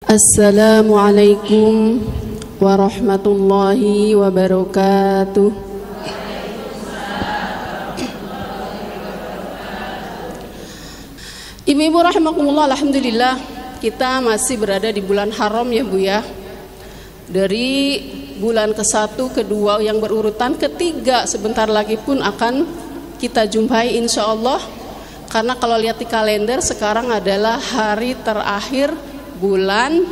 Assalamualaikum warahmatullahi wabarakatuh. Ibu-ibu rahimakumullah, alhamdulillah kita masih berada di bulan haram ya Bu ya. Dari bulan ke-1, ke-2 yang berurutan, ke-3 sebentar lagi pun akan kita jumpai insyaallah. Karena kalau lihat di kalender sekarang adalah hari terakhir bulannya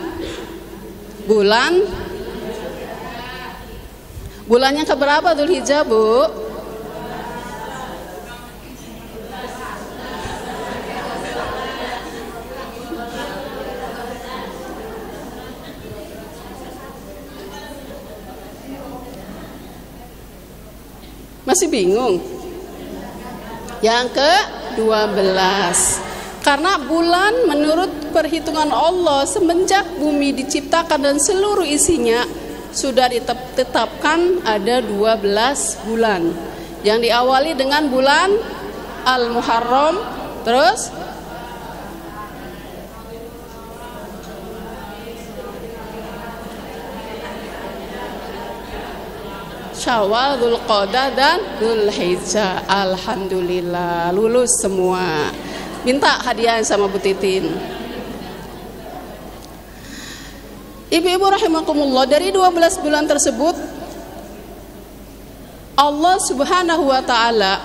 keberapa Dzulhijjah Bu? Masih bingung? Yang ke-12. Karena bulan menurut perhitungan Allah semenjak bumi diciptakan dan seluruh isinya sudah ditetapkan ada 12 bulan. Yang diawali dengan bulan Al-Muharram, terus Syawal, Dzulqa'dah dan Dzulhijjah. Alhamdulillah lulus semua. Minta hadiah sama Bu Titin. Ibu-ibu rahimakumullah, dari 12 bulan tersebut Allah Subhanahu wa taala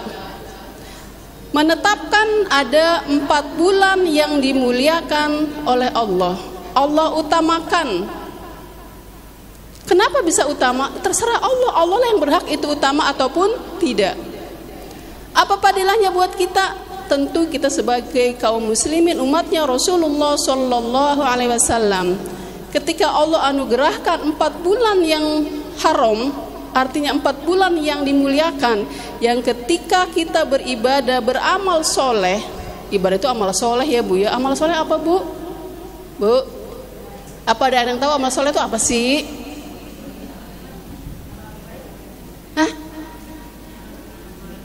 menetapkan ada 4 bulan yang dimuliakan oleh Allah. Allah utamakan. Kenapa bisa utama? Terserah Allah. Allah lah yang berhak itu utama ataupun tidak. Apa padilahnya buat kita? Tentu kita sebagai kaum muslimin umatnya Rasulullah Sallallahu Alaihi Wasallam, ketika Allah anugerahkan 4 bulan yang haram, artinya 4 bulan yang dimuliakan, yang ketika kita beribadah, beramal soleh, ibadah itu amal soleh ya Bu ya. Amal soleh apa Bu? Bu, apa ada yang tahu amal soleh itu apa sih?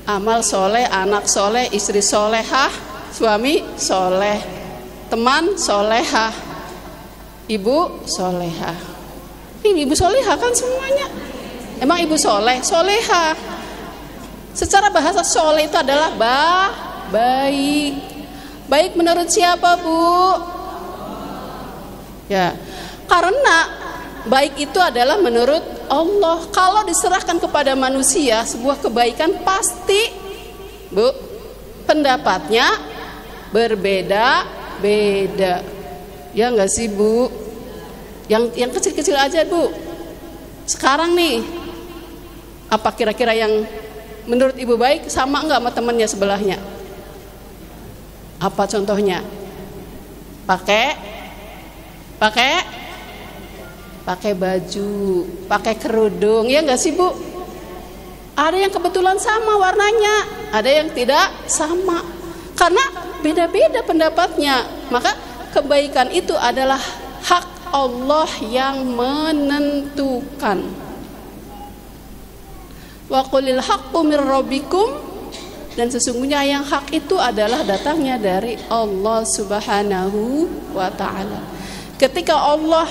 Amal soleh, anak soleh, istri solehah, suami soleh, teman solehah, ibu solehah. Ini ibu solehah kan semuanya. Emang ibu soleh, solehah. Secara bahasa soleh itu adalah baik. Baik menurut siapa Bu? Ya, karena baik itu adalah menurut Allah. Kalau diserahkan kepada manusia sebuah kebaikan, pasti Bu pendapatnya berbeda-beda. Ya enggak sih Bu? Yang kecil-kecil aja Bu. Sekarang nih, apa kira-kira yang menurut Ibu baik sama enggak sama temannya sebelahnya? Apa contohnya? Pakai baju, pakai kerudung, ya enggak sih Bu? Ada yang kebetulan sama warnanya, ada yang tidak sama. Karena beda-beda pendapatnya. Maka kebaikan itu adalah hak Allah yang menentukan. Wa qulil haqqu mir rabbikum, dan sesungguhnya yang hak itu adalah datangnya dari Allah Subhanahu wa taala. Ketika Allah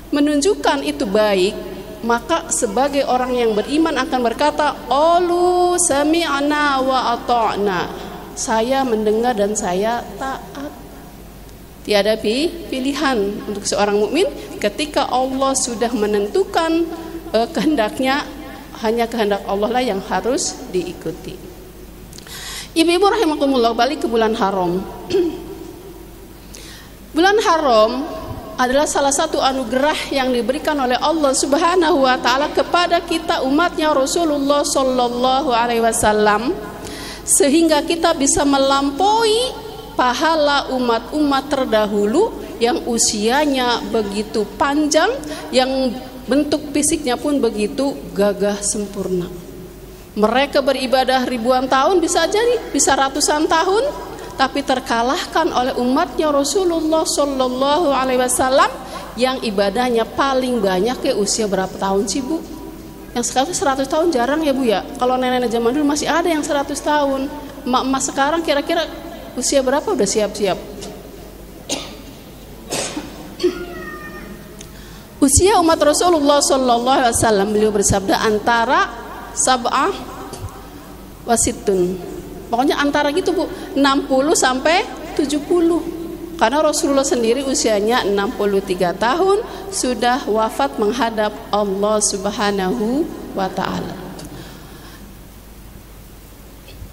menunjukkan itu baik, maka sebagai orang yang beriman akan berkata, "Qalu sami'na wa ata'na." Saya mendengar dan saya taat. Tiada pilihan untuk seorang mukmin ketika Allah sudah menentukan kehendaknya, hanya kehendak Allah lah yang harus diikuti. Ibu-ibu rahimakumullah, balik ke bulan haram. Bulan haram adalah salah satu anugerah yang diberikan oleh Allah Subhanahu wa taala kepada kita umatnya Rasulullah Sallallahu Alaihi Wasallam, sehingga kita bisa melampaui pahala umat-umat terdahulu yang usianya begitu panjang, yang bentuk fisiknya pun begitu gagah sempurna. Mereka beribadah ribuan tahun, bisa jadi bisa ratusan tahun, tapi terkalahkan oleh umatnya Rasulullah Sallallahu Alaihi Wasallam yang ibadahnya paling banyak. Ke usia berapa tahun sih Bu? Yang sekarang 100 tahun jarang ya Bu ya. Kalau nenek-nenek zaman dulu masih ada yang 100 tahun. Emak-emak sekarang kira-kira usia berapa udah siap-siap? Usia umat Rasulullah sallallahu alaihi wasallam, beliau bersabda antara sab'ah wasitun. Pokoknya antara gitu Bu, 60 sampai 70. Karena Rasulullah sendiri usianya 63 tahun sudah wafat menghadap Allah Subhanahu wa taala.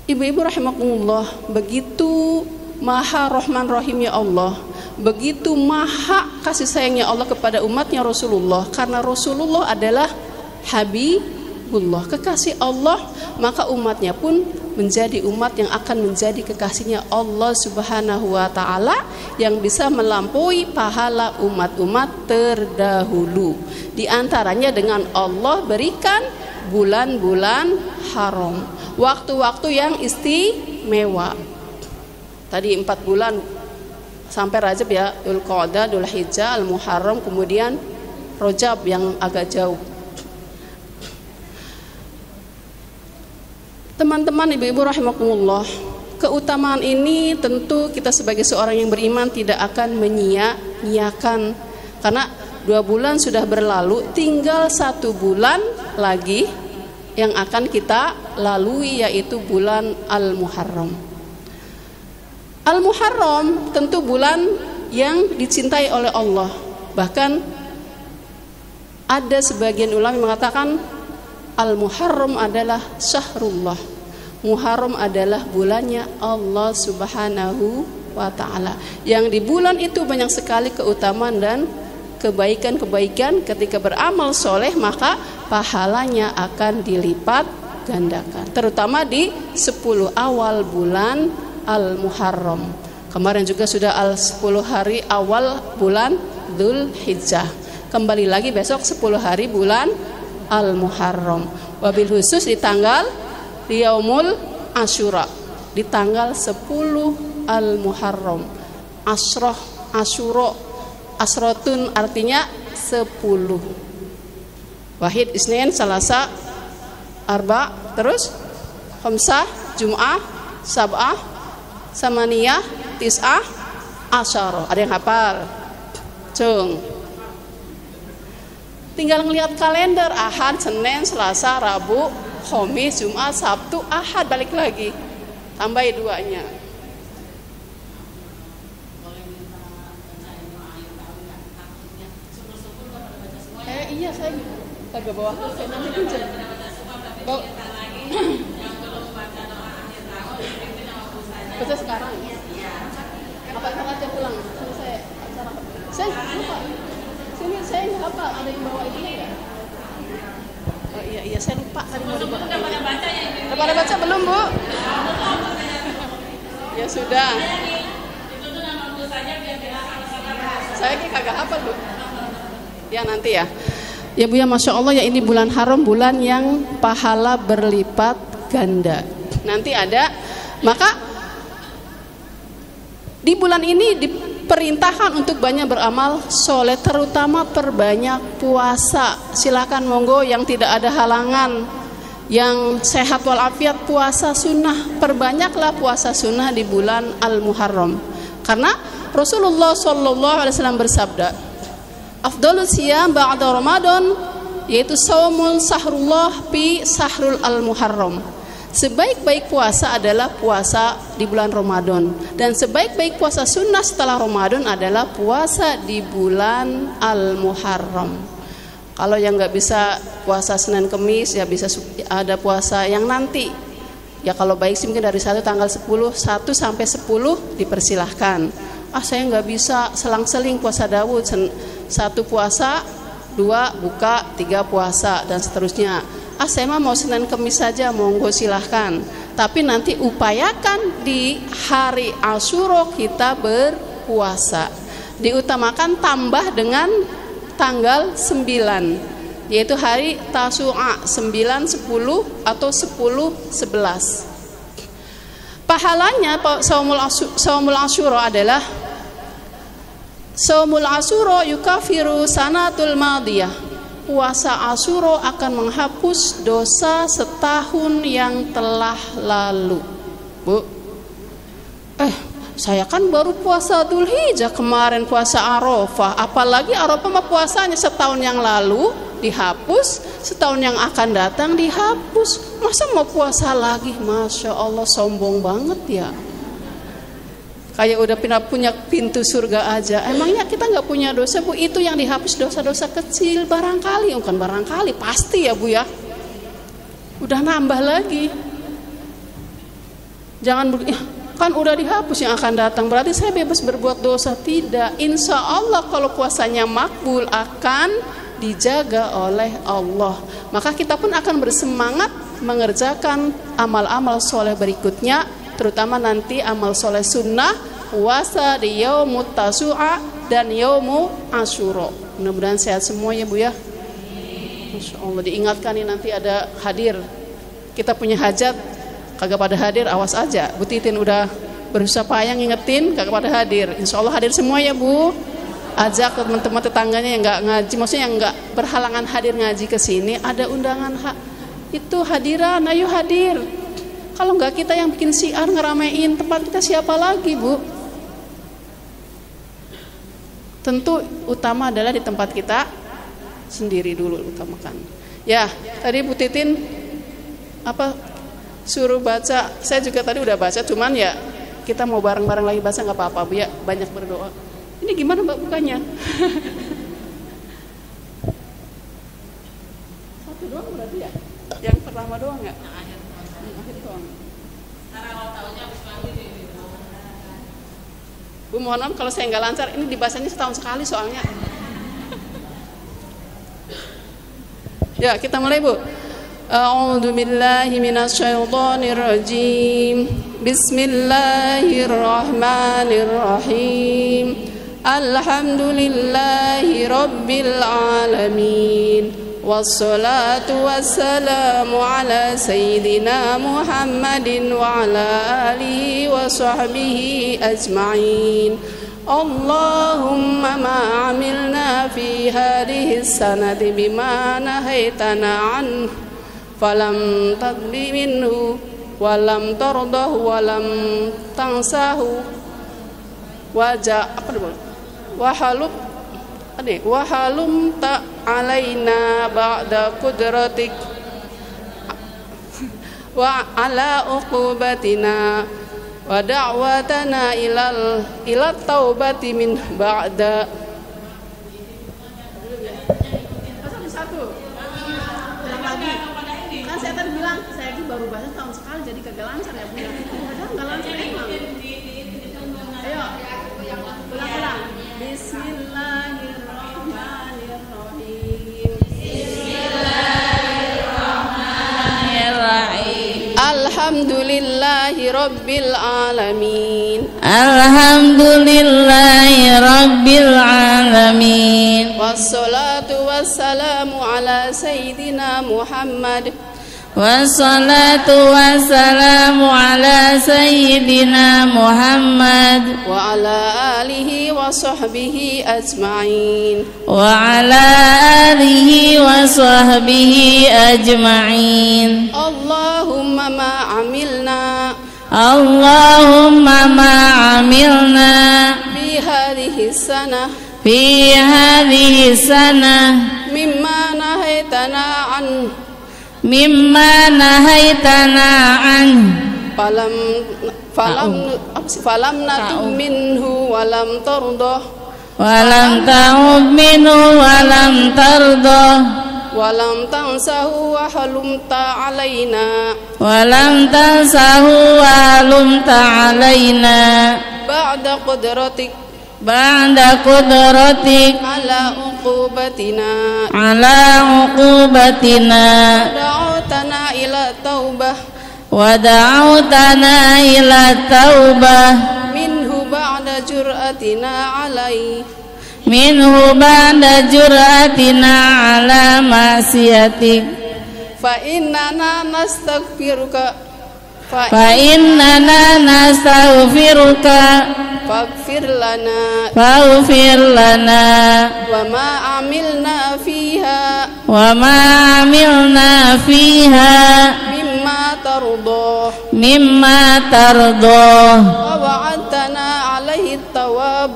Ibu-ibu rahimakumullah, begitu maha rahman rahim ya Allah, begitu maha kasih sayangnya Allah kepada umatnya Rasulullah. Karena Rasulullah adalah Habibullah, kekasih Allah, maka umatnya pun menjadi umat yang akan menjadi kekasihnya Allah Subhanahu wa taala, yang bisa melampaui pahala umat-umat terdahulu. Di antaranya dengan Allah berikan bulan-bulan haram, waktu-waktu yang istimewa. Tadi 4 bulan sampai Rajab ya, Dzulqa'dah, Dzulhijjah, Al-Muharram, kemudian Rajab yang agak jauh. Teman-teman, ibu-ibu rahimakumullah, keutamaan ini tentu kita sebagai seorang yang beriman tidak akan menyia-nyiakan, karena 2 bulan sudah berlalu, tinggal 1 bulan lagi yang akan kita lalui, yaitu bulan Al-Muharram. Al-Muharram tentu bulan yang dicintai oleh Allah. Bahkan ada sebagian ulama yang mengatakan Al-Muharram adalah syahrullah. Muharram adalah bulannya Allah Subhanahu wa taala. Yang di bulan itu banyak sekali keutamaan dan kebaikan-kebaikan. Ketika beramal soleh maka pahalanya akan dilipat gandakan, terutama di 10 awal bulan Al-Muharram. Kemarin juga sudah 10 hari awal bulan Dzulhijjah. Kembali lagi besok 10 hari bulan Al-Muharram. Wabil khusus di tanggal Yaumul Asyura, di tanggal 10 Al-Muharram. Asroh, Asyura, Asrotun artinya 10. Wahid, Isnin, Salasa, Arba, terus Khamsah, Jum'ah, Sab'ah, Samaniyah, Tis'ah, Asyara. Ada yang hafal? Cung. Tinggal ngelihat kalender, Ahad, Senin, Selasa, Rabu, Khamis, Jumat, Sabtu, Ahad, balik lagi. Tambahin 2-nya. Iya, saya agak bawa HP nanti pinjam. Baca sekarang. Apa yang aja pulang? Selesai acara. Saya lupa. Sini saya nggak apa, ada yang bawa ini ya? Oh iya saya lupa tadi mau dibawa. Udah pada baca belum Bu? Ya sudah. Saya kagak hafal Bu. Ya nanti ya. Ya Bu ya, Masya Allah ya, ini bulan haram, bulan yang pahala berlipat ganda. Nanti ada, maka di bulan ini diperintahkan untuk banyak beramal soleh, terutama perbanyak puasa. Silakan monggo yang tidak ada halangan, yang sehat walafiat, puasa sunnah, perbanyaklah puasa sunnah di bulan Al-Muharram. Karena Rasulullah SAW bersabda, afdalus siyam ba'da Ramadan, yaitu saumul sahrullah fi sahrul al-Muharram. Sebaik-baik puasa adalah puasa di bulan Ramadan, dan sebaik-baik puasa sunnah setelah Ramadan adalah puasa di bulan Al-Muharram. Kalau yang nggak bisa puasa Senin Kemis, ya bisa ada puasa yang nanti. Ya kalau baik sih mungkin dari tanggal 1 sampai 10 dipersilahkan. Saya nggak bisa selang-seling puasa Daud, 1 puasa, 2 buka, 3 puasa dan seterusnya. Saya mah mau Senin Kemis saja, monggo silahkan. Tapi nanti upayakan di hari Asyura kita berpuasa. Diutamakan tambah dengan tanggal 9, yaitu hari Tasu'a, 9, 10 atau 10, 11. Pahalanya Saumul Asyura adalah Saumul Asyura yukafiru sanatul madiyah. Puasa Asyura akan menghapus dosa setahun yang telah lalu. Bu, saya kan baru puasa Dzulhijjah kemarin, puasa Arafah. Apalagi Arafah mah puasanya setahun yang lalu dihapus, setahun yang akan datang dihapus. Masa mau puasa lagi? Masya Allah, sombong banget ya. Kayak udah punya pintu surga aja. Emangnya kita nggak punya dosa, Bu? Itu yang dihapus dosa-dosa kecil barangkali, bukan barangkali, pasti ya, Bu ya. Udah nambah lagi. Jangan kan udah dihapus yang akan datang, berarti saya bebas berbuat dosa. Tidak. Insya Allah kalau puasanya makbul akan dijaga oleh Allah. Maka kita pun akan bersemangat mengerjakan amal-amal soleh berikutnya, terutama nanti amal soleh sunnah, puasa di yaumut tasu'a dan yaumu asyura. Mudah-mudahan sehat semua ya, Bu ya. Masya Allah, diingatkan nih nanti ada hadir. Kita punya hajat, kagak pada hadir, awas aja. Bu Titin udah berusaha payah ngingetin, kagak pada hadir. Insya Allah hadir semua ya, Bu. Ajak teman-teman tetangganya yang nggak ngaji, maksudnya yang nggak berhalangan hadir ngaji ke sini, ada undangan itu hadiran, ayo hadir. Kalau nggak kita yang bikin syiar ngeramein tempat kita, siapa lagi, Bu? Tentu utama adalah di tempat kita sendiri dulu utamakan. Ya, tadi Bu Titin suruh baca, saya juga tadi udah baca, cuman ya kita mau bareng-bareng lagi baca nggak apa-apa, Bu ya, banyak berdoa. Ini gimana Mbak bukanya? Satu doang berarti ya? Yang pertama doang nggak? Akhir doang. Bu, mohon maaf kalau saya nggak lancar, ini dibahasanya setahun sekali soalnya. Ya, kita mulai, Bu. A'udzu billahi minasyaitonir rajim. Bismillahirrahmanirrahim. Alhamdulillahi rabbil alamin. Wassalatu wassalamu ala sayyidina Muhammadin wa ala alihi wa sahbihi ajma'in. Allahumma ma amilna fi hadhihi sanati bima nahaitana an falam tadbi minhu walam tardahu walam tansahu wahalum ta alaina ba'da qudratik wa ala uqubatina wa da'watana ila taubati min ba'da. Satu lagi kan saya tadi bilang saya ini baru bahasa tahun sekali jadi kagak lancar ya, Bu ya. Nggak lancar emang. Ayo ulang-ulang. Bismillahirrahmanirrahim. Bismillahirrahmanirrahim. Alhamdulillahi rabbil alamin. Alhamdulillahi rabbil alamin. Wassalatu wassalamu ala sayyidina Muhammad. Wassalatu wassalamu ala sayyidina Muhammad wa ala alihi wa sahbihi ajma'in. Wa ala alihi wa sahbihi ajma'in. Allahumma ma amilna, Allahumma ma amilna fi hadhihi sanah, fi hadhihi sanah mimma nahaitana an, mimma nahaitana an falam natub minhu walam tardah walam ta'ub minhu walam tardah walam tansahu wa halumta alaina walam tansahu wa halumta alaina ba'da qudratik ba'da qudratik ala uqubatina da'utana ila taubah wa da'utana ila taubah minhu ba'da jur'atina alai minhu ba'da jur'atina ala ma'siyatik fa innana nastaghfiruka فإننا نستغفرك فاغفر لنا وما عملنا فيها مما ترضى ووعدتنا عليه الثواب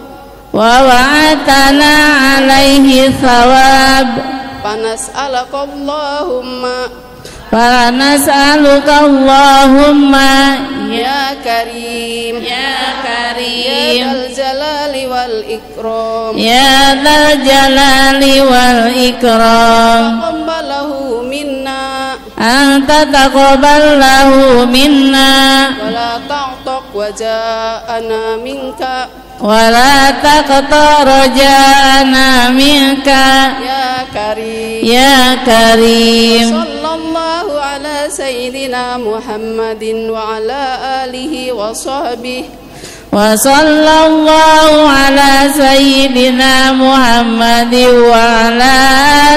ووعدتنا عليه الثواب فنسألك اللهم يا كريم يا ذا الجلال والإكرام يا ذا الجلال والإكرام أن تتقبله منا ولا تعتق ولا تقطع رجاءنا منك يا كريم صلى الله على سيدنا محمد وعلى آله وصحبه وصلى الله على سيدنا محمد وعلى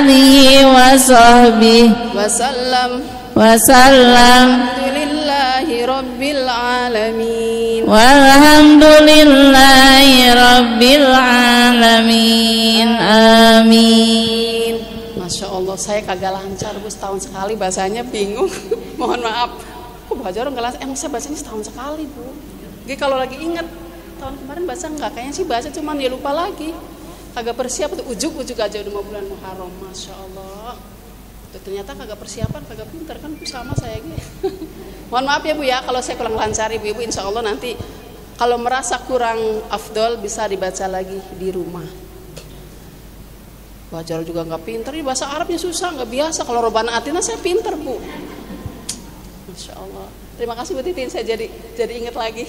آله وصحبه وسلم Alhamdulillahi Rabbil Alamin. Walhamdulillahi Rabbil Alamin. Amin. Masya Allah, saya kagak lancar Bu, setahun sekali bahasanya, bingung. Mohon maaf. Kok baca orang nggak lancar? Emang saya bacanya setahun sekali Bu. Jadi kalau lagi ingat tahun kemarin baca nggak? Kayaknya sih baca, cuman ya lupa lagi. Kagak persiap tuh, ujuk-ujuk aja udah mau bulan Muharram. Masya Allah. Tuh, ternyata kagak persiapan, kagak pintar kan Bu, sama saya gitu. Mohon maaf ya Bu ya kalau saya kurang lancar. Ibu-ibu insya Allah nanti kalau merasa kurang afdol bisa dibaca lagi di rumah. Baca juga nggak pintar, ini bahasa Arabnya susah, nggak biasa. Kalau Robana Atina saya pintar Bu. Masya Allah. Terima kasih Bu Titin, saya jadi ingat lagi.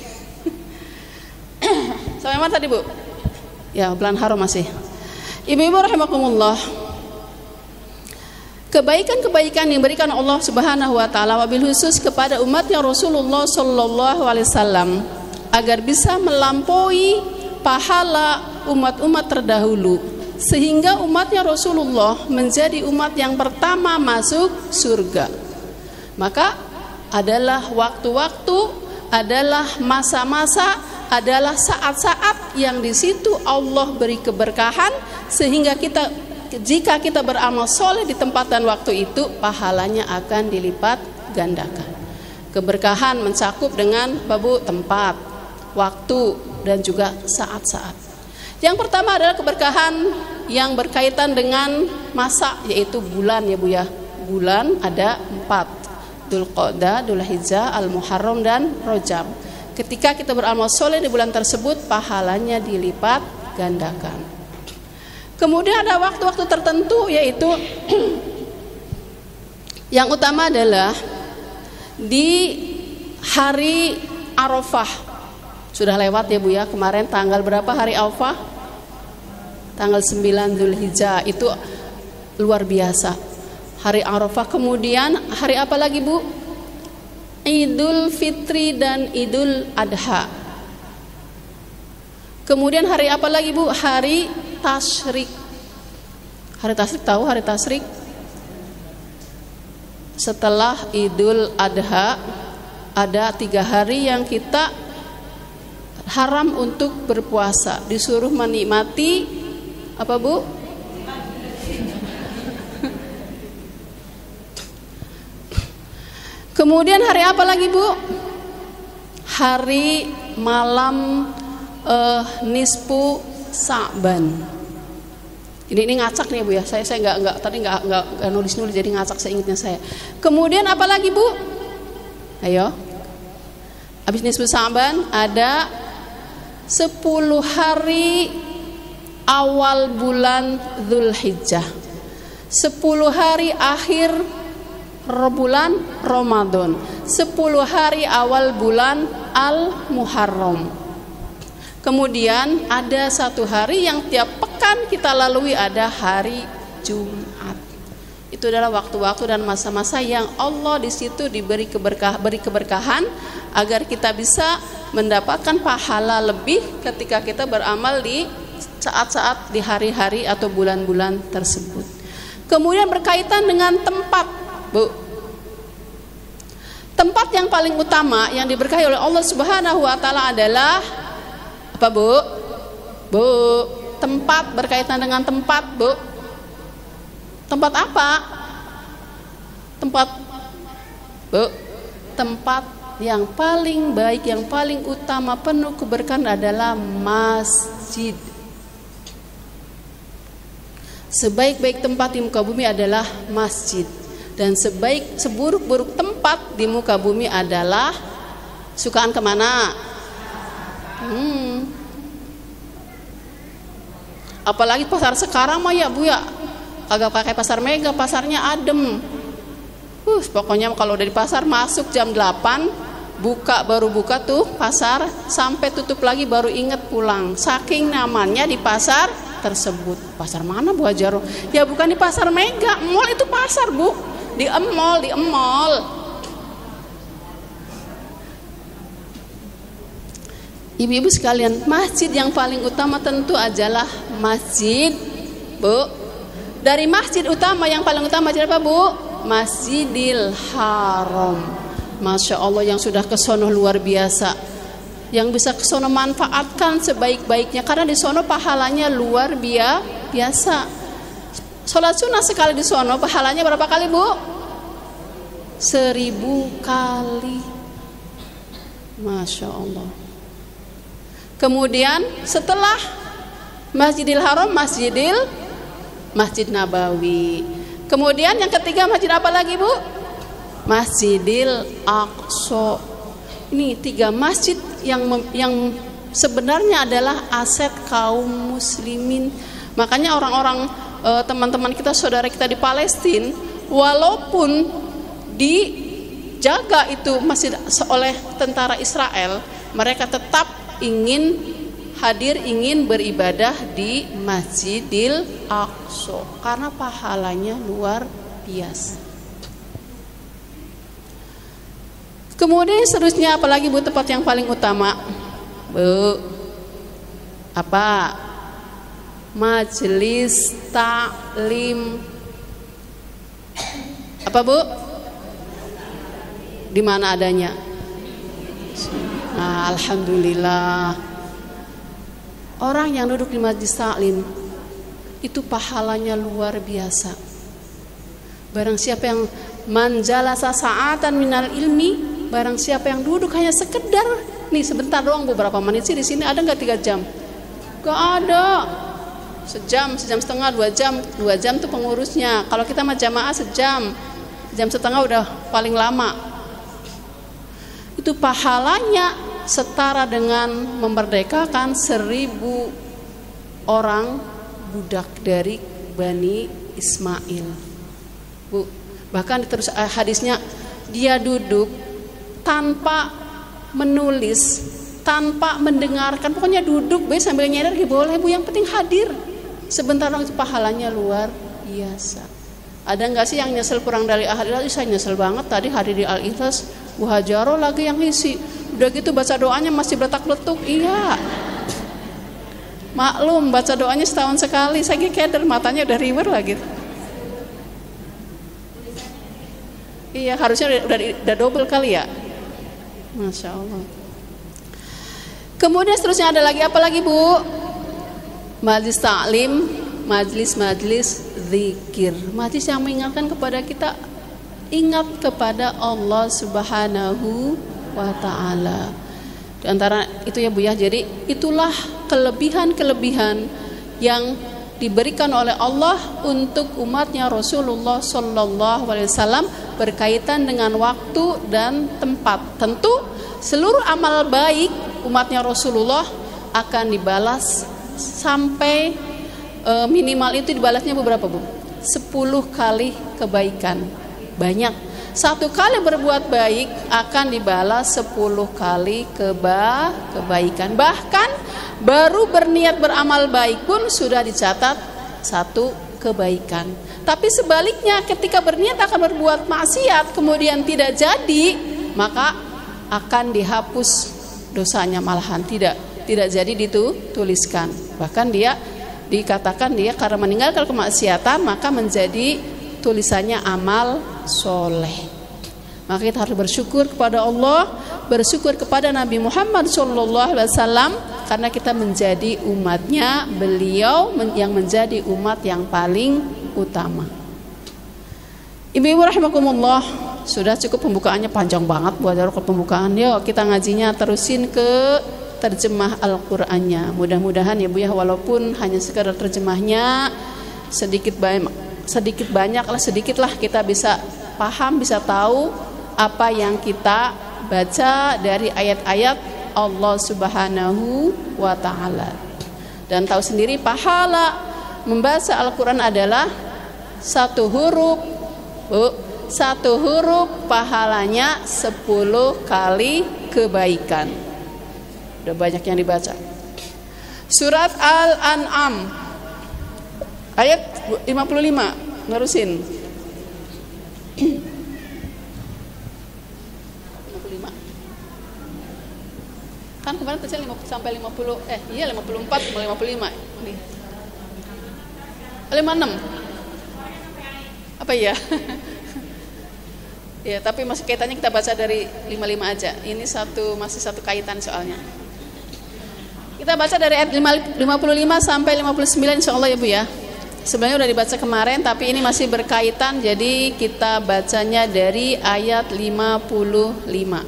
Sampai mana tadi Bu? Ya, bulan haram masih. Ibu-ibu rahimakumullah. Kebaikan-kebaikan yang diberikan Allah Subhanahu wa taala wabil khusus kepada umatnya Rasulullah sallallahu alaihi wasallam agar bisa melampaui pahala umat-umat terdahulu sehingga umatnya Rasulullah menjadi umat yang pertama masuk surga. Maka adalah waktu-waktu, adalah masa-masa, adalah saat-saat yang di situ Allah beri keberkahan sehingga jika kita beramal soleh di tempat dan waktu itu, pahalanya akan dilipat gandakan. Keberkahan mencakup dengan tempat, waktu, dan juga saat-saat. Yang pertama adalah keberkahan yang berkaitan dengan masa, yaitu bulan ya Bu ya. Bulan ada 4, Dzulqa'dah, Dzulhijjah, Al-Muharram, dan Rajab. Ketika kita beramal soleh di bulan tersebut, pahalanya dilipat gandakan. Kemudian ada waktu-waktu tertentu, yaitu yang utama adalah di hari Arafah. Sudah lewat ya Bu ya, kemarin tanggal berapa hari Arafah? Tanggal 9 Dzulhijjah, itu luar biasa hari Arafah. Kemudian hari apa lagi Bu? Idul Fitri dan Idul Adha. Kemudian hari apa lagi Bu? Hari Tasyrik. Hari Tasyrik, tahu hari Tasyrik? Setelah Idul Adha ada 3 hari yang kita haram untuk berpuasa, disuruh menikmati apa Bu? Kemudian hari apa lagi Bu? Hari malam nisfu Sa'ban. Ini ngacak nih Bu ya. Saya nggak nulis jadi ngacak seingatnya saya. Kemudian apa lagi Bu? Ayo. Habis nisfu Sa'ban ada 10 hari awal bulan Dzulhijjah. 10 hari akhir bulan Ramadan. 10 hari awal bulan Al-Muharram. Kemudian ada 1 hari yang tiap pekan kita lalui, ada hari Jumat. Itu adalah waktu-waktu dan masa-masa yang Allah di situ beri keberkahan agar kita bisa mendapatkan pahala lebih ketika kita beramal di saat-saat di hari-hari atau bulan-bulan tersebut. Kemudian berkaitan dengan tempat, Bu. Tempat yang paling utama yang diberkahi oleh Allah Subhanahu wa taala adalah apa Bu? Bu, tempat, berkaitan dengan tempat Bu. Tempat apa? Tempat Bu, tempat yang paling baik, yang paling utama, penuh keberkahan adalah masjid. Sebaik-baik tempat di muka bumi adalah masjid, dan seburuk-buruk tempat di muka bumi adalah sukaan kemana? Apalagi pasar sekarang mah ya Bu ya, kagak pakai pasar mega, pasarnya adem. Pokoknya kalau dari pasar masuk jam 8, baru buka tuh pasar, sampai tutup lagi baru inget pulang. Saking nyamannya di pasar tersebut. Pasar mana Bu Hajaro? Ya bukan di pasar mega, mall itu pasar Bu, di mall. Ibu-ibu sekalian, masjid yang paling utama tentu adalah masjid, Bu. Dari masjid utama yang paling utama apa Bu? Masjidil Haram. Masya Allah, yang sudah kesono luar biasa, yang bisa kesono manfaatkan sebaik-baiknya, karena di sono pahalanya luar biasa. Sholat sunnah sekali di sono pahalanya berapa kali Bu? 1000 kali. Masya Allah. Kemudian setelah Masjidil Haram, Masjid Nabawi. Kemudian yang ketiga masjid apa lagi Bu? Masjidil Aqsa. Ini 3 masjid yang sebenarnya adalah aset kaum muslimin. Makanya orang-orang teman-teman kita, saudara kita di Palestina, walaupun dijaga itu masjid oleh tentara Israel, mereka tetap ingin beribadah di Masjidil Aqsa karena pahalanya luar biasa. Kemudian seterusnya apalagi Bu tempat yang paling utama? Bu, apa? Majelis taklim. Apa Bu? Di mana adanya? Nah, alhamdulillah. Orang yang duduk di majelis taklim itu pahalanya luar biasa. Barang siapa yang manjalasa sa'atan minal ilmi, barang siapa yang duduk hanya sekedar nih sebentar doang, beberapa menit sih di sini, ada nggak 3 jam? Gak ada. Sejam setengah, 2 jam tuh pengurusnya. Kalau kita mah jamaah sejam setengah udah paling lama. Itu pahalanya setara dengan memerdekakan 1000 orang budak dari Bani Ismail. Bu, bahkan terus hadisnya, dia duduk tanpa menulis, tanpa mendengarkan, pokoknya duduk sambil nyadar boleh Bu, yang penting hadir. Sebentar dong, itu pahalanya luar biasa. Ada nggak sih yang nyesel kurang dari Al-Ikhlas? Saya nyesel banget tadi hadir di Al-Ikhlas, Bu Hajaro lagi yang ngisi. Udah gitu baca doanya masih beletak-beletuk. Iya, maklum baca doanya setahun sekali. Saya keder, matanya udah riwer lagi. Iya, harusnya udah double kali ya. Masya Allah. Kemudian seterusnya ada lagi apa lagi Bu? Majlis taklim, majlis zikir, majlis yang mengingatkan kepada kita, ingat kepada Allah Subhanahu wa ta'ala. Di antara itu ya Bu ya, jadi itulah kelebihan-kelebihan yang diberikan oleh Allah untuk umatnya Rasulullah Sallallahu Alaihi Wasallam berkaitan dengan waktu dan tempat. Tentu seluruh amal baik umatnya Rasulullah akan dibalas sampai minimal itu dibalasnya beberapa Bu? 10 kali kebaikan. Banyak. 1 kali berbuat baik akan dibalas 10 kali kebaikan. Bahkan baru berniat beramal baik pun sudah dicatat 1 kebaikan. Tapi sebaliknya, ketika berniat akan berbuat maksiat kemudian tidak jadi, maka akan dihapus dosanya, malahan tidak jadi dituliskan. Bahkan dia dikatakan dia karena meninggalkan kemaksiatan maka menjadi tulisannya amal soleh. Maka kita harus bersyukur kepada Allah, bersyukur kepada Nabi Muhammad SAW, karena kita menjadi umatnya, beliau yang menjadi umat yang paling utama. Ibu-ibu rahimakumullah, Sudah cukup pembukaannya, panjang banget buat rukuk pembukaan. Yuk kita ngajinya terusin ke terjemah Al-Qur'annya. Mudah-mudahan ya Bu ya, walaupun hanya sekedar terjemahnya, sedikit banyak lah kita bisa paham, bisa tahu apa yang kita baca dari ayat-ayat Allah Subhanahu wa ta'ala. Dan tahu sendiri pahala membaca Al-Quran adalah satu huruf pahalanya 10 kali kebaikan. Udah banyak yang dibaca. Surat Al-An'am ayat 55, nerusin. 55. Kan kemarin kecil 50 sampai 50, 54 sampai 55. Nih. 56. Apa ya? Ya, tapi masih kaitannya kita baca dari 55 aja. Ini masih satu kaitan soalnya. Kita baca dari ayat 55 sampai 59 insyaallah ya Bu ya. Sebenarnya udah dibaca kemarin tapi ini masih berkaitan, jadi kita bacanya dari ayat 55.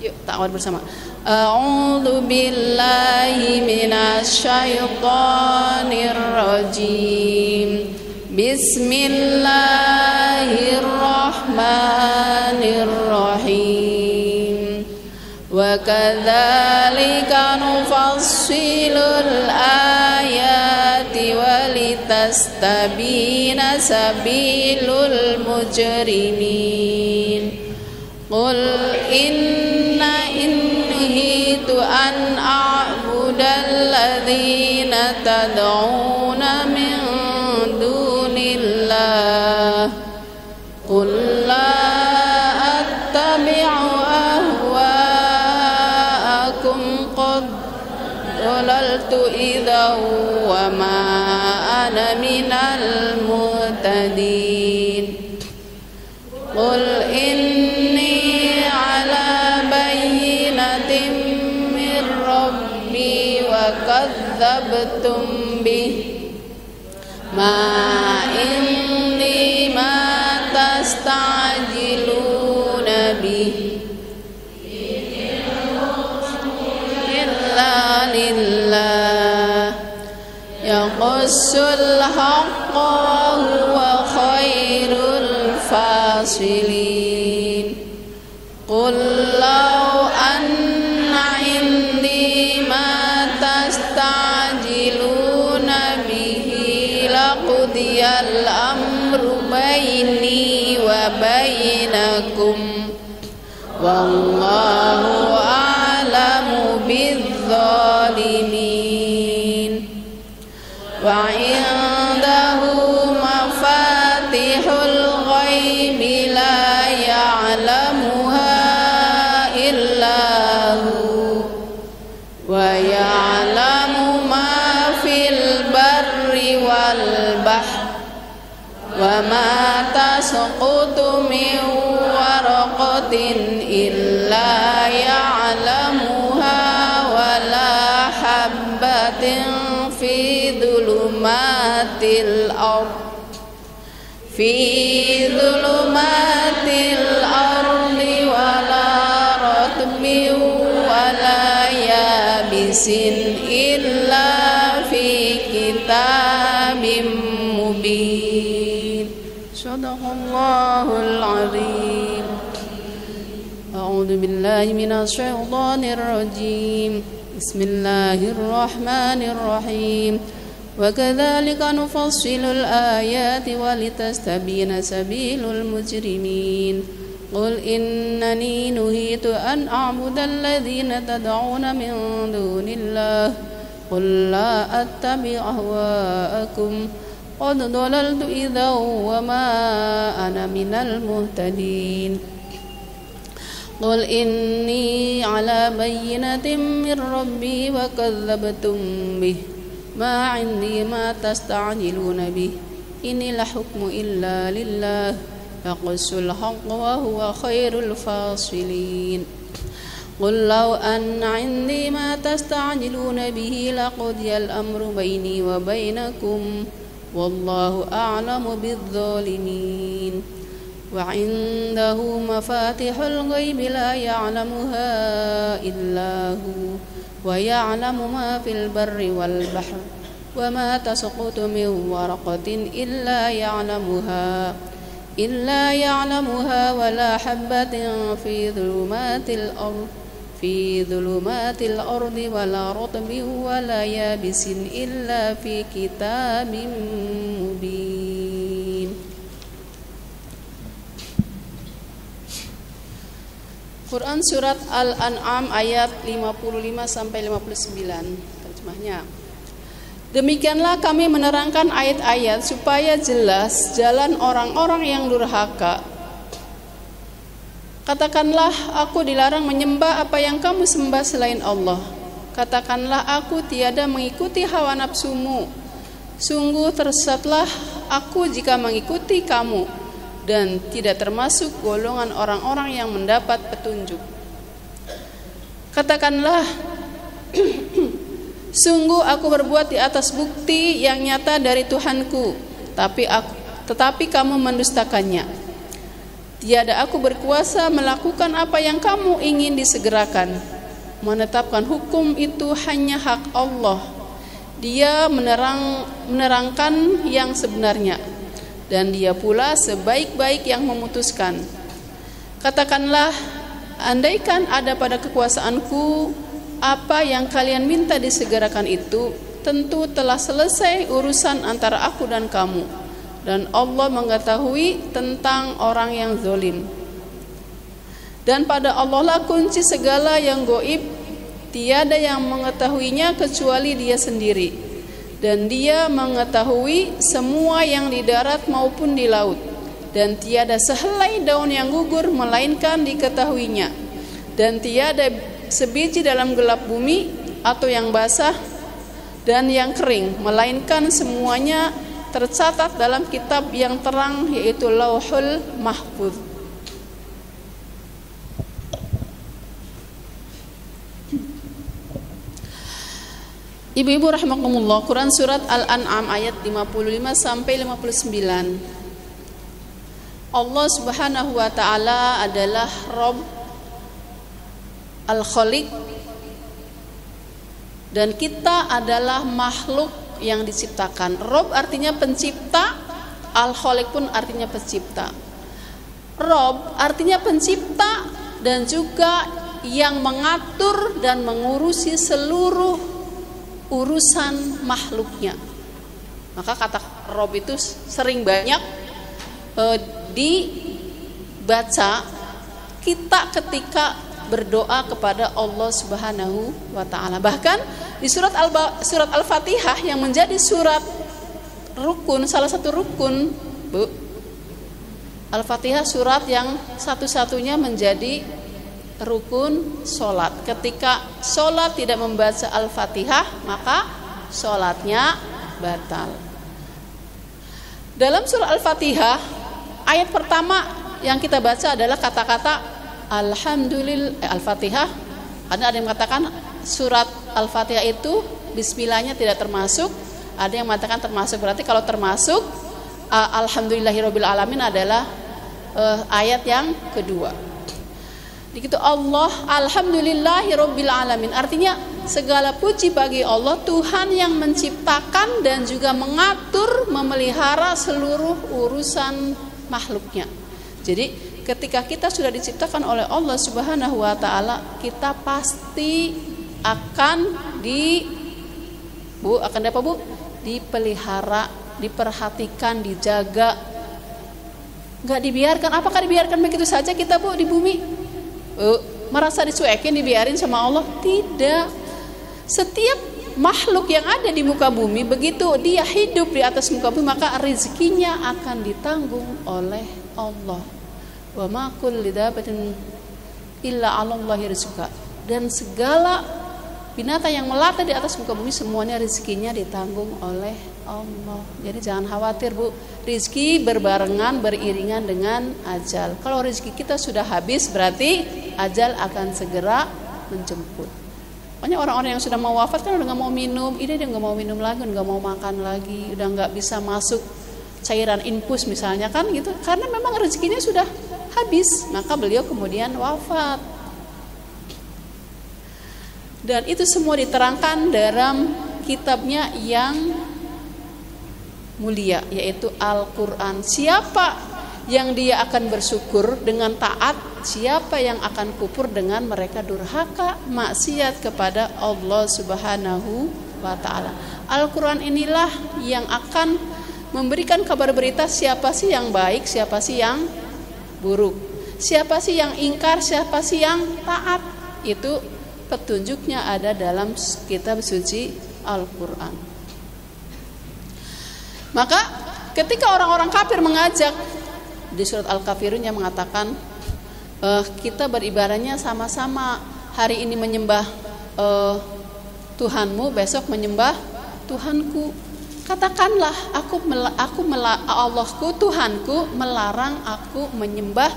Yuk ta'awud bersama. A'udzu billahi minasyaitonir rajim. Bismillahirrahmanirrahim. Wa kadzalika nufassilul ayati walitastabina sabilul mujrimin. Qul inna inhitu an a'budal ladzina tad'una min dunillah. Qul la attabi'u ahwa'akum qad dhalaltu idza wa ma ana minal muhtadin. Qul inni ala bayyinatin min rabbi wa kadzabtum bih ma indi ma tasta'jiluna bih illa lillah yaqussul haqqa wa huwa khairul fasilin. Qul law anna indi ma tasta'jiluna bihi laqudiyal amru baini wa bainakum wallahu a'lamu bizzalimin. Wa indahu mafatihul ghaibi la ya'lamuha illa hu wa ya'lamu ma fil barri wal bahr wa ma tasqutu min waraqatin illa ya'lamuha wa la habbatin fi dhulumatil ardh wa la ratbin wa la yabisin illa fi kitabim mubin. Shadaqallahul azim. A'udzu billahi minasy syaithanir rajim. Bismillahirrahmanirrahim. Wa kadzalika nufassilul ayati walitastabina sabilul mujrimin. Qul innani nuhitu an a'budal ladzina tad'una min dunillah. Qul la attabi'u ahwa'akum qad dhalaltu idza wa ma ana minal muhtadin. Qul inni ala bayyinatin min rabbi wa kadzabtum bih ma 'indi ma tasta'jiluna bih inil hukmu illa lillah yaqussul haqqa wa huwa khairul fasilin. Qul law anna 'indi ma tasta'jiluna bihi laqudiyal amru baini wa bainakum wallahu a'lamu bizzalimin. Wa 'indahu mafatihul ghaibi la ya'lamuha illa hu wa ya'lamu ma fil barri wal bahri wa ma tasqutu min waraqatin illa ya'lamuha wa la habatin fi dhulumatil ardi wa la ratbin wa la yabisin illa fi kitabim mubin. Quran surat Al-An'am ayat 55 sampai 59. Terjemahnya. Demikianlah kami menerangkan ayat-ayat supaya jelas jalan orang-orang yang durhaka. Katakanlah, aku dilarang menyembah apa yang kamu sembah selain Allah. Katakanlah, aku tiada mengikuti hawa nafsumu. Sungguh tersesatlah aku jika mengikuti kamu, dan tidak termasuk golongan orang-orang yang mendapat petunjuk. Katakanlah, sungguh aku berbuat di atas bukti yang nyata dari Tuhanku, tetapi kamu mendustakannya. Tiada aku berkuasa melakukan apa yang kamu ingin disegerakan. Menetapkan hukum itu hanya hak Allah. Dia menerangkan yang sebenarnya, dan dia pula sebaik-baik yang memutuskan. Katakanlah, andaikan ada pada kekuasaanku apa yang kalian minta disegerakan itu, tentu telah selesai urusan antara aku dan kamu, dan Allah mengetahui tentang orang yang zalim. Dan pada Allah lah kunci segala yang gaib, tiada yang mengetahuinya kecuali Dia sendiri, dan Dia mengetahui semua yang di darat maupun di laut, dan tiada sehelai daun yang gugur melainkan diketahuinya, dan tiada sebiji dalam gelap bumi atau yang basah dan yang kering, melainkan semuanya tercatat dalam kitab yang terang, yaitu Lauhul Mahfuz. Ibu-ibu rahimakumullah, Quran surat Al-An'am ayat 55 sampai 59. Allah Subhanahu wa taala adalah Rabb Al-Khaliq, dan kita adalah makhluk yang diciptakan. Rabb artinya pencipta, Al-Khaliq pun artinya pencipta. Rabb artinya pencipta dan juga yang mengatur dan mengurusi seluruh urusan makhluknya. Maka kata Rabb itu sering banyak dibaca kita ketika berdoa kepada Allah Subhanahu wa taala. Bahkan di surat Al-Fatihah yang menjadi surat rukun, salah satu rukun, Bu. Al-Fatihah surat yang satu-satunya menjadi rukun solat. Ketika solat tidak membaca Al-Fatihah, maka solatnya batal. Dalam surah Al-Fatihah, ayat pertama yang kita baca adalah kata-kata Alhamdulillah. Al-Fatihah, ada yang mengatakan surat Al-Fatihah itu bismillahnya tidak termasuk, ada yang mengatakan termasuk. Berarti kalau termasuk Alhamdulillahirabbil alamin adalah ayat yang kedua. Begitu Allah Alhamdulillahirabbil alamin, artinya segala puji bagi Allah, Tuhan yang menciptakan dan juga mengatur, memelihara seluruh urusan makhluknya. Jadi ketika kita sudah diciptakan oleh Allah Subhanahu wa taala, kita pasti akan dipelihara, diperhatikan, dijaga. Enggak dibiarkan. Apakah dibiarkan begitu saja kita, Bu, di bumi? Merasa dicuekin, dibiarin sama Allah? Tidak. Setiap makhluk yang ada di muka bumi, begitu dia hidup di atas muka bumi, maka rezekinya akan ditanggung oleh Allah. Wa ma kulli dabatin illa 'alallahi rizqa. Dan segala binatang yang melata di atas muka bumi semuanya rezekinya ditanggung oleh Allah. Jadi jangan khawatir, Bu. Rezeki berbarengan, beriringan dengan ajal. Kalau rezeki kita sudah habis, berarti ajal akan segera menjemput. Makanya orang-orang yang sudah mau wafat kan udah nggak mau minum, ini dia nggak mau minum lagi, nggak mau makan lagi, udah nggak bisa masuk cairan infus misalnya kan gitu, karena memang rezekinya sudah habis, maka beliau kemudian wafat. Dan itu semua diterangkan dalam kitabnya yang mulia, yaitu Al-Quran. Siapa yang dia akan bersyukur dengan taat, siapa yang akan kufur dengan mereka durhaka, maksiat kepada Allah Subhanahu wa ta'ala. Al-Quran inilah yang akan memberikan kabar berita siapa sih yang baik, siapa sih yang buruk, siapa sih yang ingkar, siapa sih yang taat. Itu petunjuknya ada dalam kitab suci Al-Quran. Maka ketika orang-orang kafir mengajak, di surat Al-Kafirun yang mengatakan kita beribadahnya sama-sama, hari ini menyembah Tuhanmu, besok menyembah Tuhanku. Katakanlah Allahku, Tuhanku melarang aku menyembah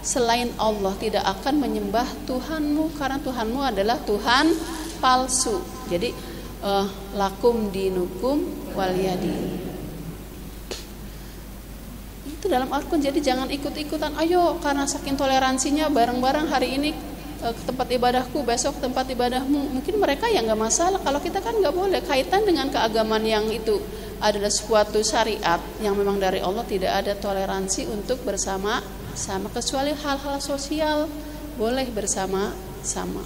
selain Allah, tidak akan menyembah Tuhanmu, karena Tuhanmu adalah Tuhan palsu. Jadi lakum dinukum waliyadin. Itu dalam Al-Quran. Jadi jangan ikut-ikutan, ayo karena saking toleransinya bareng-bareng hari ini ke tempat ibadahku, besok tempat ibadahmu. Mungkin mereka ya nggak masalah, kalau kita kan nggak boleh. Kaitan dengan keagamaan yang itu adalah suatu syariat yang memang dari Allah, tidak ada toleransi untuk bersama-sama, kecuali hal-hal sosial boleh bersama-sama.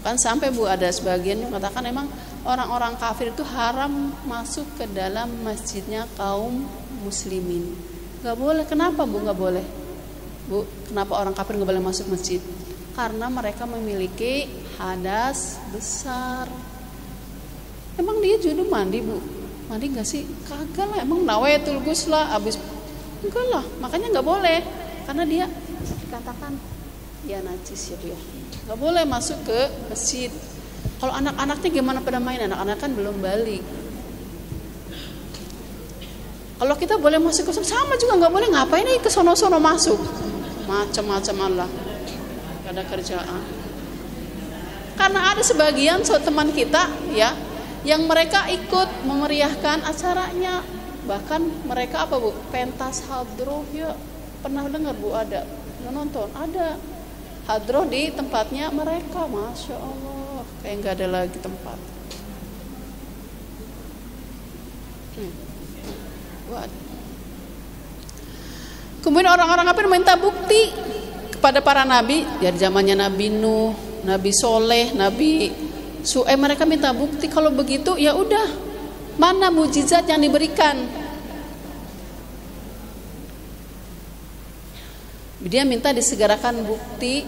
Kan sampai Bu ada sebagian yang mengatakan emang orang-orang kafir itu haram masuk ke dalam masjidnya kaum muslimin. Gak boleh. Kenapa Bu gak boleh? Bu, kenapa orang kafir gak boleh masuk masjid? Karena mereka memiliki hadas besar. Emang dia judu mandi Bu? Mandi gak sih? Kagak lah, emang nawetul guslah abis. Enggak lah, makanya gak boleh. Karena dia dikatakan ya najis ya Bu ya. Gak boleh masuk ke masjid. Kalau anak-anaknya gimana pada main? Anak-anak kan belum balik. Kalau kita boleh masuk ke sana, sama juga nggak boleh. Ngapain nih ke sono-sono masuk? Macam-macam Allah. Ada kerjaan. Karena ada sebagian teman kita ya, yang mereka ikut memeriahkan acaranya. Bahkan mereka apa Bu? Pentas hadroh ya. Pernah dengar Bu ada? Nonton? Ada. Hadroh di tempatnya mereka. Masya Allah. Kayak nggak ada lagi tempat. Kemudian orang-orang kafir minta bukti kepada para nabi, dari zamannya Nabi Nuh, Nabi Soleh, Nabi Su'aib, mereka minta bukti. Kalau begitu ya udah, mana mujizat yang diberikan? Dia minta disegerakan bukti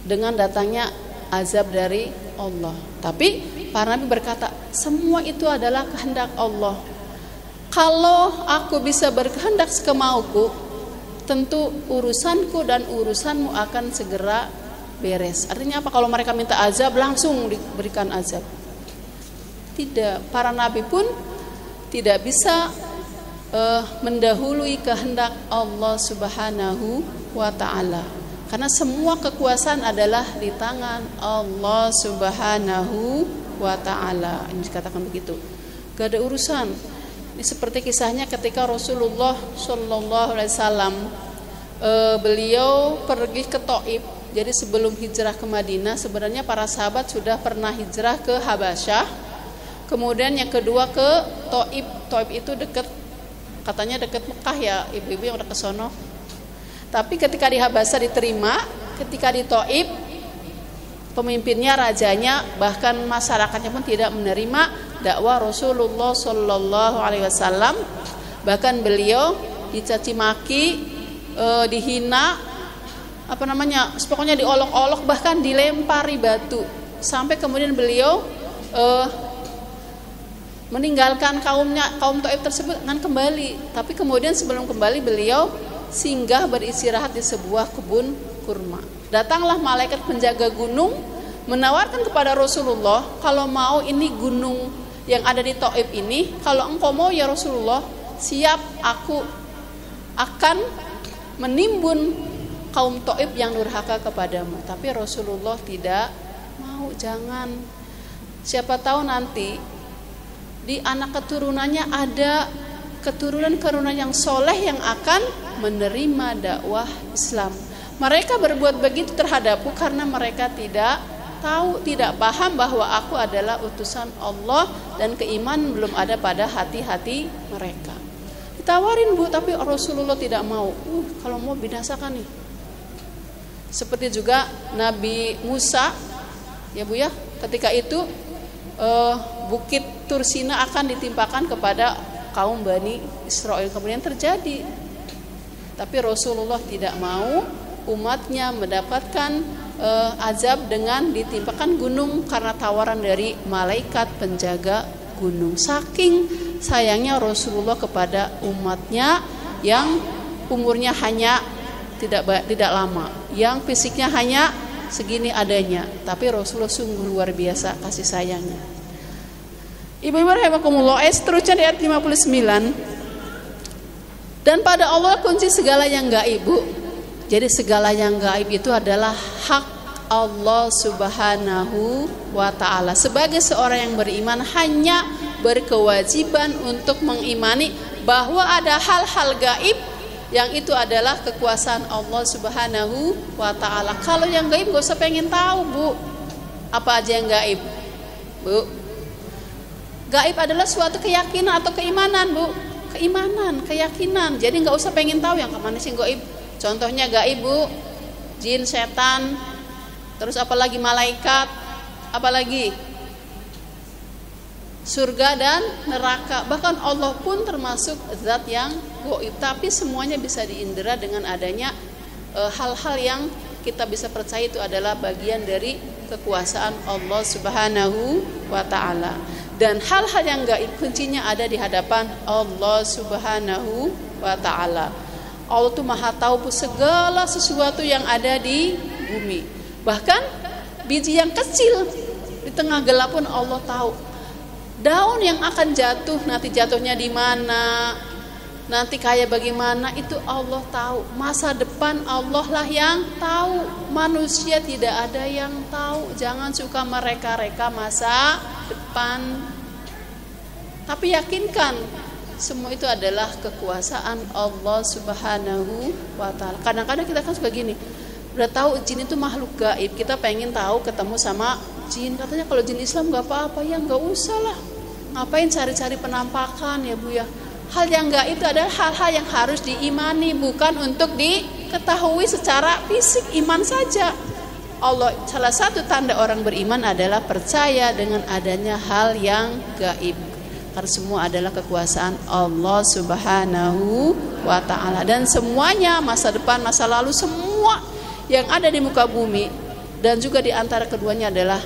dengan datangnya azab dari Allah. Tapi para nabi berkata, semua itu adalah kehendak Allah. Kalau aku bisa berkehendak sekemauku, tentu urusanku dan urusanmu akan segera beres. Artinya apa? Kalau mereka minta azab, langsung diberikan azab. Tidak, para nabi pun tidak bisa mendahului kehendak Allah Subhanahu wa ta'ala. Karena semua kekuasaan adalah di tangan Allah Subhanahu wa ta'ala. Ini dikatakan begitu. Gak ada urusan. Ini seperti kisahnya ketika Rasulullah Shallallahu Alaihi Wasallam beliau pergi ke Taif. Jadi sebelum hijrah ke Madinah, sebenarnya para sahabat sudah pernah hijrah ke Habasyah. Kemudian yang kedua ke Taif. Taif itu dekat, katanya dekat Mekah ya, ibu-ibu yang udah ke sono. Tapi ketika di Habasyah diterima, ketika di Taif pemimpinnya, rajanya, bahkan masyarakatnya pun tidak menerima dakwah Rasulullah Shallallahu Alaihi Wasallam. Bahkan beliau dicaci maki, dihina, pokoknya diolok-olok, bahkan dilempari batu, sampai kemudian beliau meninggalkan kaum Taif tersebut dan kembali. Tapi kemudian sebelum kembali beliau singgah beristirahat di sebuah kebun kurma. Datanglah malaikat penjaga gunung menawarkan kepada Rasulullah, kalau mau ini gunung yang ada di Taif ini, kalau engkau mau ya Rasulullah, siap, aku akan menimbun kaum Taif yang durhaka kepadamu. Tapi Rasulullah tidak mau, jangan. Siapa tahu nanti di anak keturunannya ada keturunan-keturunan yang soleh yang akan menerima dakwah Islam. Mereka berbuat begitu terhadapku karena mereka tidak tahu, tidak paham bahwa aku adalah utusan Allah dan keimanan belum ada pada hati-hati mereka. Ditawarin Bu, tapi Rasulullah tidak mau. Kalau mau binasakan nih. Seperti juga Nabi Musa, ya Bu ya, ketika itu bukit Tursina akan ditimpakan kepada kaum Bani Israel, kemudian terjadi. Tapi Rasulullah tidak mau umatnya mendapatkan azab dengan ditimpakan gunung karena tawaran dari malaikat penjaga gunung. Saking sayangnya Rasulullah kepada umatnya yang umurnya hanya tidak lama, yang fisiknya hanya segini adanya, tapi Rasulullah sungguh luar biasa kasih sayangnya. Ibu-ibu rahimakumullah, seterusnya di ayat 59. Dan pada Allah kunci segala yang gaib, Bu. Jadi segala yang gaib itu adalah hak Allah Subhanahu wa ta'ala. Sebagai seorang yang beriman hanya berkewajiban untuk mengimani bahwa ada hal-hal gaib yang itu adalah kekuasaan Allah Subhanahu wa ta'ala. Kalau yang gaib gak usah pengen tahu, Bu. Apa aja yang gaib, Bu? Gaib adalah suatu keyakinan atau keimanan, Bu. Keimanan, keyakinan. Jadi gak usah pengen tahu yang kemana sih gaib. Contohnya gaib, Bu, jin, setan, terus apalagi malaikat, apalagi surga dan neraka. Bahkan Allah pun termasuk zat yang gaib, tapi semuanya bisa diindera dengan adanya hal-hal yang kita bisa percaya itu adalah bagian dari kekuasaan Allah Subhanahu wa ta'ala. Dan hal-hal yang gaib kuncinya ada di hadapan Allah Subhanahu wa ta'ala. Allah itu maha tahu segala sesuatu yang ada di bumi. Bahkan biji yang kecil di tengah gelap pun Allah tahu. Daun yang akan jatuh, nanti jatuhnya di mana, nanti kayak bagaimana, itu Allah tahu. Masa depan Allah lah yang tahu. Manusia tidak ada yang tahu. Jangan suka mereka-reka masa depan. Tapi yakinkan semua itu adalah kekuasaan Allah Subhanahu wa ta'ala. Kadang-kadang kita kan suka gini, udah tahu jin itu makhluk gaib, kita pengen tahu ketemu sama jin. Katanya kalau jin Islam gak apa-apa. Ya gak usah lah, ngapain cari-cari penampakan ya Bu ya. Hal yang gaib itu adalah hal-hal yang harus diimani, bukan untuk diketahui secara fisik. Iman saja. Allah, salah satu tanda orang beriman adalah percaya dengan adanya hal yang gaib. Karena semua adalah kekuasaan Allah Subhanahu wa ta'ala. Dan semuanya, masa depan, masa lalu, semua yang ada di muka bumi dan juga di antara keduanya adalah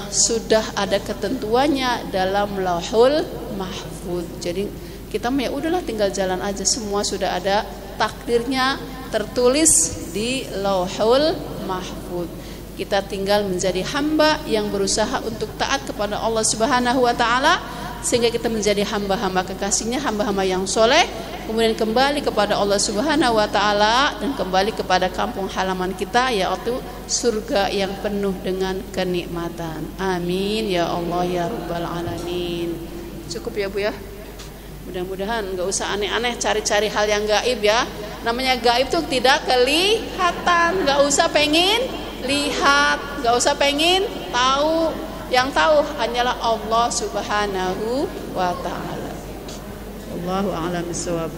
sudah ada ketentuannya dalam Lauhul Mahfuz. Jadi kita ya udahlah tinggal jalan aja, semua sudah ada takdirnya tertulis di Lauhul Mahfuz. Kita tinggal menjadi hamba yang berusaha untuk taat kepada Allah Subhanahu wa ta'ala, sehingga kita menjadi hamba-hamba kekasihnya, hamba-hamba yang soleh, kemudian kembali kepada Allah Subhanahu wa ta'ala dan kembali kepada kampung halaman kita, yaitu surga yang penuh dengan kenikmatan. Amin ya Allah ya Rabbal Alamin. Cukup ya Bu ya. Mudah-mudahan gak usah aneh-aneh cari-cari hal yang gaib ya. Namanya gaib tuh tidak kelihatan. Gak usah pengen lihat, gak usah pengen tahu. Yang tahu hanyalah Allah Subhanahu wa ta'ala. Allahu a'lam bissawab.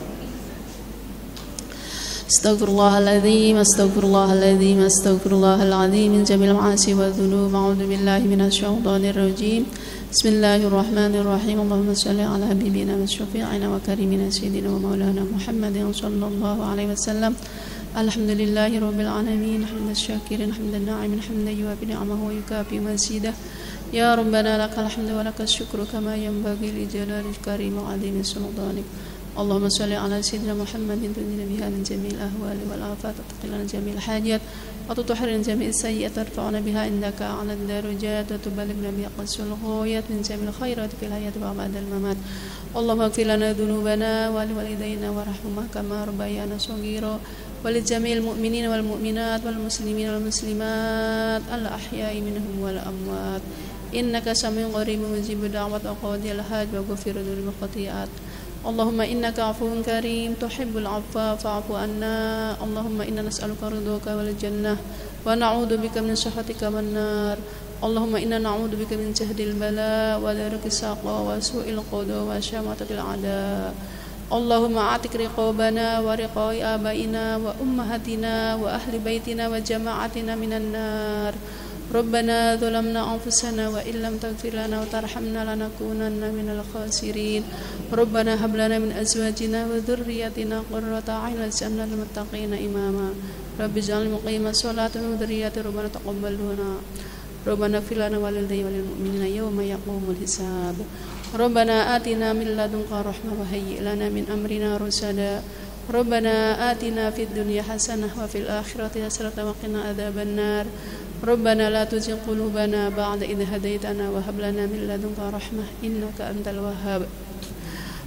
Astaghfirullahaladzim, astaghfirullahaladzim, astaghfirullahaladzim min jamil ma'asi wa dhunub. A'udzu billahi minasyaitonir rajim. Bismillahirrahmanirrahim. Allahumma shalli ala habibina wa syafi'ina wa karimina sayyidina wa maulana Muhammadin sallallahu alaihi wasallam. Alhamdulillahi rabbil alamin, hamdan syakirin, hamdan na'imin, hamdan yuwafi ni'amahu wa yukafi mazidah. Ya Rabbana lakal hamdu wa lakas syukru kama yanbaghi li jalalil karim wa 'azimi sultanik. Allahumma shalli ala sayyidina Muhammadin tunjina biha min jamil ahwali wal afat wa taqilana jamil hajat wa tutahhirina jamil sayyi'at wa tarfa'una biha indaka 'ala ad-darajat wa tuballighna biha qasul ghayat min jamil khairat fil hayat wa ba'dal mamat. Allahumma ighfir lana dhunubana wa li walidayna warhamhuma kama rabbayana shaghira wa li jamil mu'minina wal mu'minat wal muslimina wal muslimat al ahya'i minhum wal amwat. Innaka sami'un qaribun mujibud da'wat wa qadiyal haj wa ghafirul dzunub khati'at. اللهم إنك عفو كريم تحب العفو فاعف عنا. اللهم إنا نسألك رضاك والجنة ونعوذ بك من سخطك والنار. اللهم إنا نعوذ بك من جهد البلاء ودرك الشقاء وسوء القضاء وشماتة الأعداء. اللهم أعتق رقابنا ورقاب آبائنا وأمهاتنا وأهل بيتنا وجماعتنا من النار. ربنا ظلمنا أنفسنا وإن لم تغفر لنا وترحمنا لنكونن من الخاسرين. ربنا هب لنا من أزواجنا وذرياتنا قرة أعين واجعلنا للمتقين إماما. رب اجعلني مقيم الصلاة وذريتي ربنا تقبل منا. ربنا اغفر لنا ولوالدينا وللمؤمنين يوم يقوم الحساب. ربنا آتنا من لدنك رحمة وهيئ لنا من أمرنا رشدا. ربنا آتنا في الدنيا حسنة وفي الآخرة حسنة وقنا عذاب النار. ربنا لا تزغ قلوبنا بعد إذ هديتنا وهب لنا من لدنك رحمة إنك أنت الوهاب.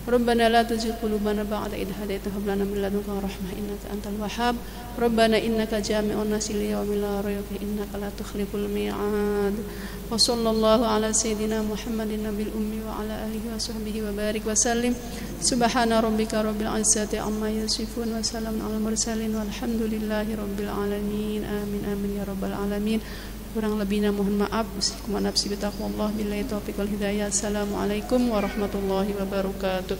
ربنا لا تزغ قلوبنا بعد إذ هديتنا وهب لنا من لدنك رحمة إنك أنت الوهاب. ربنا إنك جامع الناس ليوم لا ريب فيه إنك لا تخلف الميعاد. وصلى الله على سيدنا محمد النبي الأمي وعلى آله وصحبه وبارك وسلم. سبحان ربك رب العزة عما يصفون وسلام على المرسلين والحمد لله رب العالمين. آمين آمين ya rabbal alamin. Kurang lebihnya mohon maaf. Usikum wa nafsi bitaqwallah billahi taufiq wal hidayah. Assalamualaikum warahmatullahi wabarakatuh.